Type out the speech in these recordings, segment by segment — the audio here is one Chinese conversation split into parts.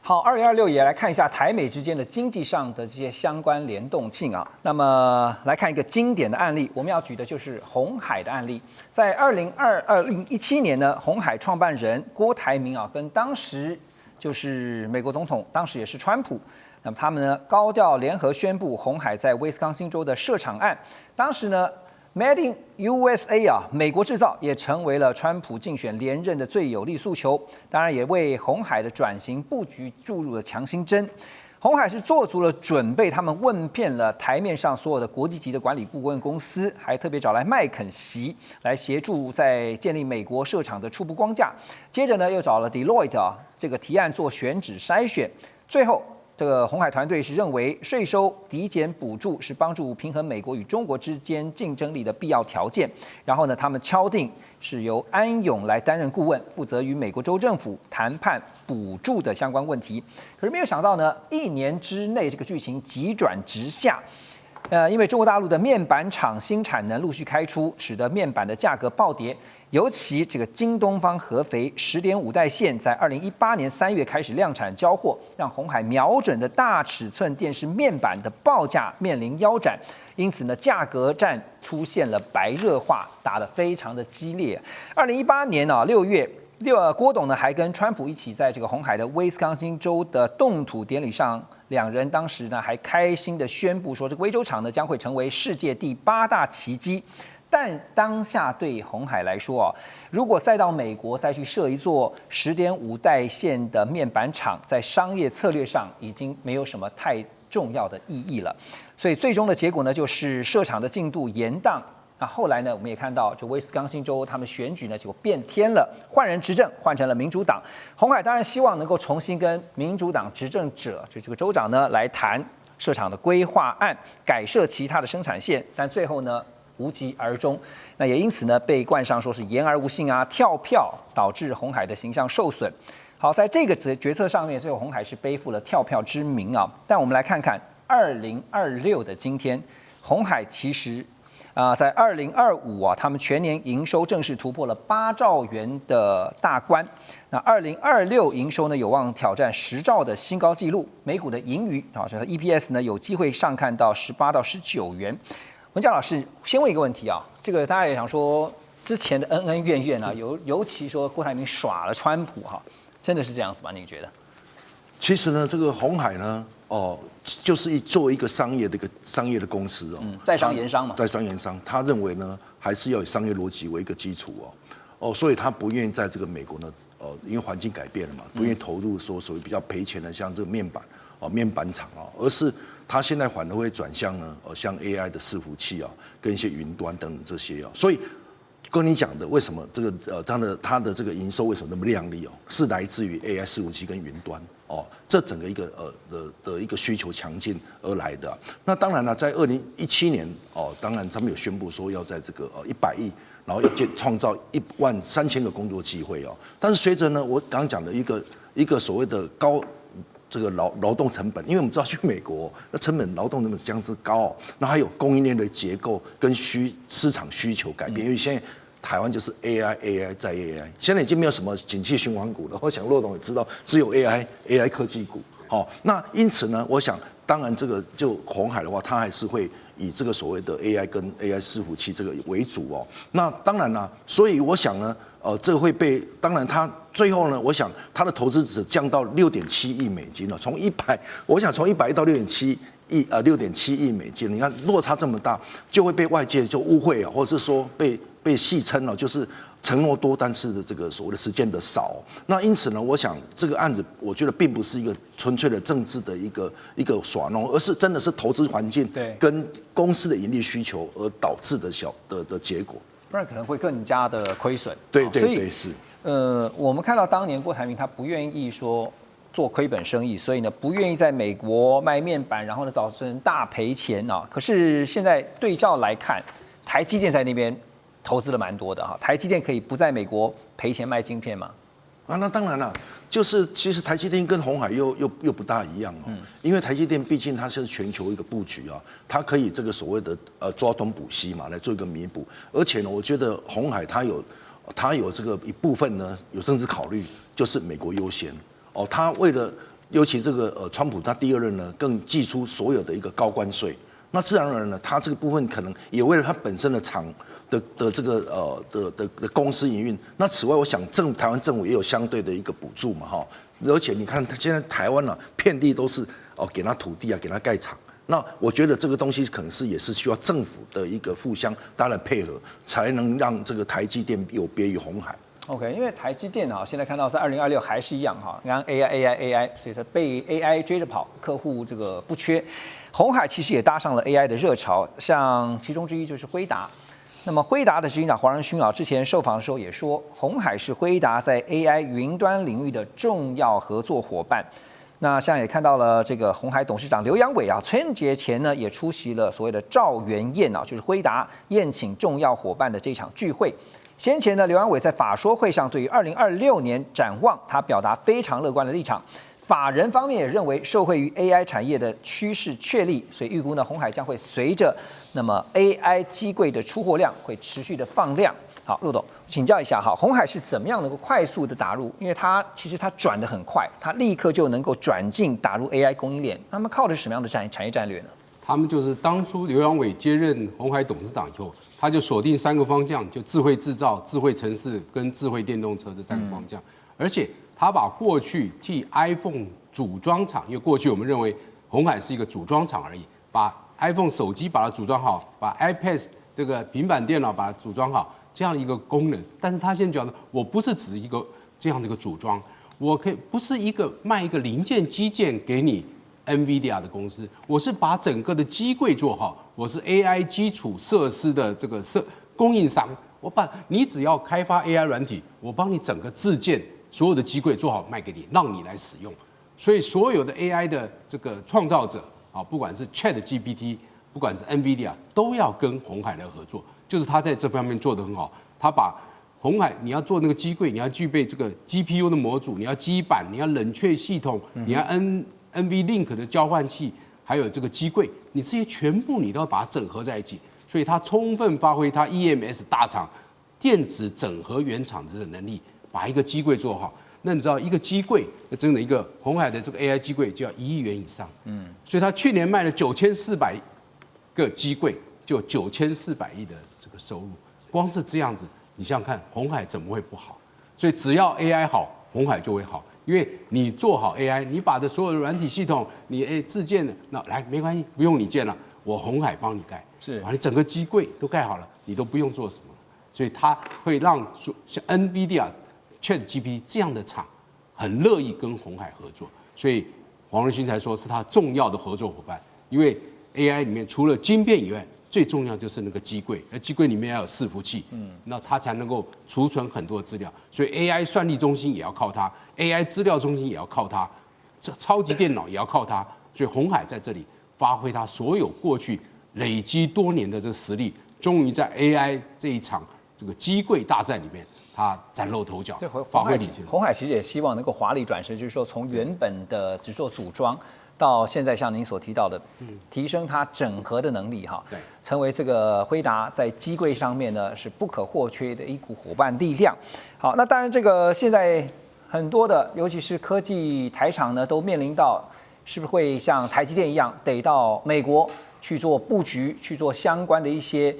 好，2026也来看一下台美之间的经济上的这些相关联动性啊。那么来看一个经典的案例，我们要举的就是鸿海的案例。在2017年呢，鸿海创办人郭台铭啊，跟当时就是美国总统，当时也是川普，那么他们呢高调联合宣布鸿海在威斯康星州的设厂案。当时呢，Made in USA 啊，美国制造也成为了川普竞选连任的最有力诉求，当然也为鸿海的转型布局注入了强心针。鸿海是做足了准备，他们问遍了台面上所有的国际级的管理顾问公司，还特别找来麦肯锡来协助在建立美国设厂的初步框架。接着呢，又找了 Deloitte 啊这个提案做选址筛选，最后。这个鸿海团队是认为税收抵减补助是帮助平衡美国与中国之间竞争力的必要条件。然后呢，他们敲定是由安永来担任顾问，负责与美国州政府谈判补助的相关问题。可是没有想到呢，1年之内这个剧情急转直下。因为中国大陆的面板厂新产能陆续开出，使得面板的价格暴跌。尤其这个京东方合肥10.5代线在2018年3月开始量产交货，让鸿海瞄准的大尺寸电视面板的报价面临腰斩，因此呢，价格战出现了白热化，打得非常的激烈。2018年6月。郭董呢还跟川普一起在这个鸿海的威斯康星州的动土典礼上，两人当时呢还开心的宣布说，这个威州厂呢将会成为世界第8大奇迹。但当下对鸿海来说如果再到美国再去设一座10.5代线的面板厂，在商业策略上已经没有什么太重要的意义了。所以最终的结果呢，就是设厂的进度延宕。那后来呢，我们也看到，这威斯康星州他们选举呢，结果变天了，换人执政，换成了民主党。鸿海当然希望能够重新跟民主党执政者，就这个州长呢，来谈设厂的规划案，改设其他的生产线，但最后呢，无疾而终。那也因此呢，被冠上说是言而无信啊，跳票，导致鸿海的形象受损。好，在这个决策上面，最后鸿海是背负了跳票之名啊。但我们来看看2026的今天，鸿海其实。在2025他们全年营收正式突破了8兆元的大关。那2026营收呢，有望挑战10兆的新高纪录。每股的盈余这个 EPS 呢，有机会上看到18到19元。文教老师，先问一个问题这个大家也想说，之前的恩恩怨怨尤其说郭台铭耍了川普真的是这样子吗？你觉得？其实呢，这个鸿海呢，就是作为一个商业的公司在商言商嘛，在商言商，他认为呢，还是要以商业逻辑为一个基础所以他不愿意在这个美国呢，因为环境改变了嘛，不愿意投入说所谓比较赔钱的像这个面板面板厂而是他现在反而会转向呢，像 AI 的伺服器跟一些云端等等这些所以。跟你讲的，为什么这个它的这个营收为什么那么亮丽是来自于 AI 伺服器跟云端这整个一个的一个需求强劲而来的。那当然了，在2017年当然他们有宣布说要在这个100亿，然后要创造13000个工作机会但是随着呢，我刚刚讲的一个所谓的高。这个劳动成本，因为我们知道去美国，那劳动成本相之高那还有供应链的结构跟市场需求改变，因为现在台湾就是 AI 再 AI， 现在已经没有什么景气循环股了。我想骆董也知道，只有 AI 科技股。那因此呢，我想当然这个就鸿海的话，它还是会以这个所谓的 AI 跟 AI 伺服器这个为主那当然啦，所以我想呢。这个会被，当然他最后呢，我想他的投资只降到6.7亿美金了，我想从100亿到6.7亿美金，你看落差这么大，就会被外界就误会或者是说被戏称就是承诺多，但是这个所谓的实践的少。那因此呢，我想这个案子，我觉得并不是一个纯粹的政治的一个耍弄，而是真的是投资环境跟公司的盈利需求而导致的结果。不然可能会更加的亏损。对，是。我们看到当年郭台铭他不愿意说做亏本生意，所以呢不愿意在美国卖面板，然后呢造成大赔钱可是现在对照来看，台积电在那边投资了蛮多的台积电可以不在美国赔钱卖晶片吗？那当然了，就是其实台积电跟鸿海又不大一样因为台积电毕竟它是全球一个布局它可以这个所谓的抓东补西嘛，来做一个弥补。而且呢，我觉得鸿海它有这个一部分呢有政治考虑，就是美国优先它为了尤其这个川普他第2任呢，更祭出所有的一个高关税，那自然而然呢，他这个部分可能也为了他本身的厂的这个的公司营运。那此外，我想台湾政府也有相对的一个补助嘛，哈。而且你看，他现在台湾啊，遍地都是给他土地啊，给他盖厂。那我觉得这个东西可能也是需要政府的一个互相大家的配合，才能让这个台积电有别于鸿海。OK， 因为台积电现在看到在2026还是一样你看 AI， 所以它被 AI 追着跑，客户这个不缺。鸿海其实也搭上了 AI 的热潮，像其中之一就是辉达。那么辉达的执行长黄仁勋之前受访的时候也说，鸿海是辉达在 AI 云端领域的重要合作伙伴。那像也看到了这个鸿海董事长刘扬伟春节前呢也出席了所谓的兆元宴就是辉达宴请重要伙伴的这场聚会。先前呢，刘扬伟在法说会上对于2026年展望，他表达非常乐观的立场。法人方面也认为，受惠于 AI 产业的趋势确立，所以预估呢，鸿海将会随着那么 AI 机柜的出货量会持续的放量。好，陆董，请教一下鸿海是怎么样能够快速的打入？因为其实它转得很快，它立刻就能够转进打入 AI 供应链。他们靠的是什么样的产业战略呢？他们就是当初刘扬伟接任鸿海董事长以后，他就锁定3个方向，就智慧制造、智慧城市跟智慧电动车这3个方向。而且他把过去替 iPhone 组装厂，因为过去我们认为鸿海是一个组装厂而已，把 iPhone 手机把它组装好，把 iPad 这个平板电脑把它组装好，这样一个功能。但是他现在讲的，我不是指一个这样的一个组装，我可以不是卖一个零件基件给你。NVIDIA 的公司，我是把整个的机柜做好，我是 AI 基础设施的这个供应商，你只要开发 AI 软体，我帮你整个自建所有的机柜做好卖给你，让你来使用。所以所有的 AI 的这个创造者不管是 ChatGPT， 不管是 NVIDIA， 都要跟鸿海来合作，就是他在这方面做得很好，他把鸿海，你要做那个机柜，你要具备这个 GPU 的模组，你要基板，你要冷却系统，你要NVLink 的交换器，还有这个机柜，你这些全部你都要把它整合在一起，所以它充分发挥它 EMS 大厂电子整合原厂的能力，把一个机柜做好。那你知道一个机柜，真的一个鸿海的这个 AI 机柜就要1亿元以上，所以它去年卖了9400个机柜，就9400亿的这个收入。光是这样子，你想想看，鸿海怎么会不好？所以只要 AI 好，鸿海就会好。因为你做好 AI， 你把的所有的软体系统，你自建的，那来没关系，不用你建了，我鸿海帮你盖，是，把你整个机柜都盖好了，你都不用做什么，所以它会让像 NVIDIA、ChatGPT 这样的厂很乐意跟鸿海合作，所以黄仁勋才说是他重要的合作伙伴，因为 AI 里面除了晶片以外，最重要就是那个机柜，而机柜里面要有伺服器，那它才能够储存很多资料，所以 AI 算力中心也要靠它 ，AI 资料中心也要靠它，这超级电脑也要靠它，所以鸿海在这里发挥它所有过去累积多年的这个实力，终于在 AI 这一场这个机柜大战里面，它崭露头角，发挥领先。鸿海其实也希望能够华丽转身，就是说从原本的只做组装。到现在像您所提到的，提升它整合的能力对，成为这个辉达在机柜上面呢是不可或缺的一股伙伴力量。好，那当然这个现在很多的，尤其是科技台厂呢，都面临到是不是会像台积电一样，得到美国去做布局，去做相关的一些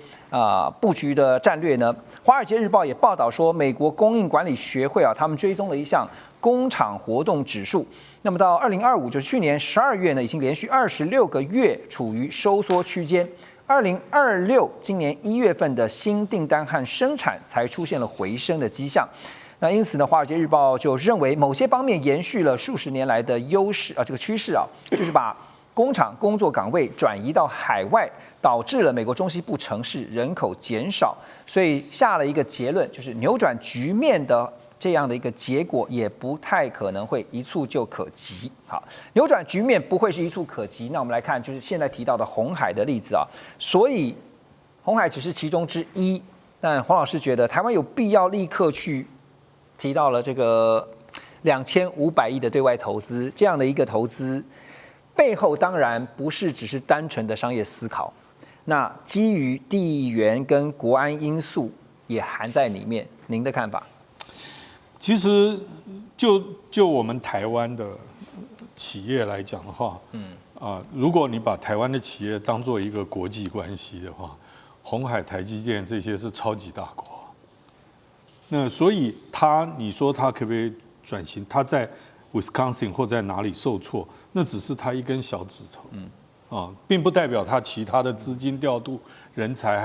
布局的战略呢？华尔街日报也报道说，美国供应管理学会他们追踪了一项工厂活动指数。那么到2025，就是去年12月呢，已经连续26个月处于收缩区间。2026今年1月份的新订单和生产才出现了回升的迹象。那因此呢，华尔街日报就认为某些方面延续了数十年来的优势这个趋势就是把工厂工作岗位转移到海外，导致了美国中西部城市人口减少，所以下了一个结论，就是扭转局面的这样的一个结果也不太可能会一触就可及。好，扭转局面不会是一触可及。那我们来看，就是现在提到的鸿海的例子所以鸿海只是其中之一。但黄老师觉得台湾有必要立刻去提到了这个2500亿的对外投资，这样的一个投资背后当然不是只是单纯的商业思考，那基于地缘跟国安因素也含在里面。您的看法？其实就我们台湾的企业来讲的话，如果你把台湾的企业当做一个国际关系的话，鸿海、台积电这些是超级大国。那所以你说它可不可以转型？它在 Wisconsin 或在哪里受挫，那只是它一根小指头，并不代表它其他的资金调度、人才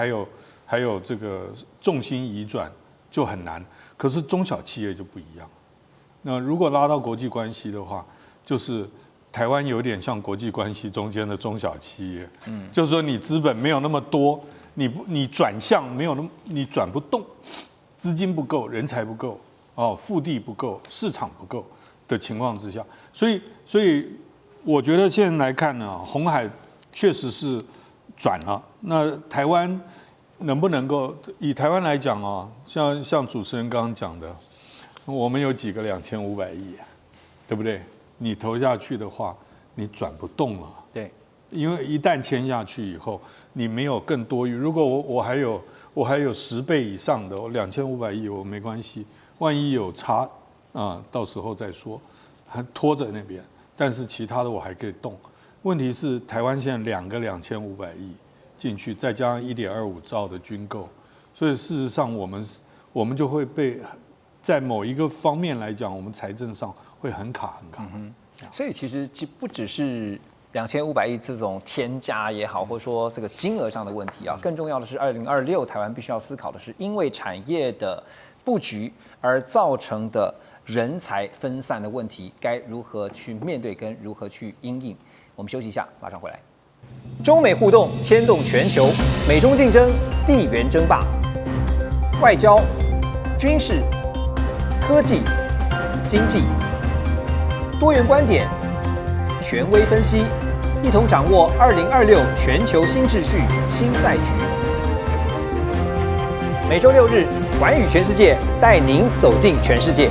还有这个重心移转就很难。可是中小企业就不一样。那如果拉到国际关系的话，就是台湾有点像国际关系中间的中小企业，就是说你资本没有那么多，你转向没有那么，你转不动，资金不够，人才不够，腹地不够，市场不够的情况之下，所以我觉得现在来看呢，鸿海确实是转了。那台湾能不能够以台湾来讲啊，像主持人刚刚讲的，我们有几个2500亿，对不对？你投下去的话，你转不动了。对，因为一旦签下去以后，你没有更多余。如果我还有10倍以上的2500亿，我没关系。万一有差到时候再说，还拖在那边。但是其他的我还可以动。问题是台湾现在2个2500亿进去，再加上1.25兆的军购，所以事实上我们就会被在某一个方面来讲，我们财政上会很卡。所以其实不只是2500亿这种天价也好，或者说这个金额上的问题啊，更重要的是2026台湾必须要思考的是，因为产业的布局而造成的人才分散的问题，该如何去面对跟如何去因应。我们休息一下，马上回来。中美互动牵动全球，美中竞争，地缘争霸，外交、军事、科技、经济，多元观点，权威分析，一同掌握2026全球新秩序、新赛局。每周6日，寰宇全世界带您走进全世界。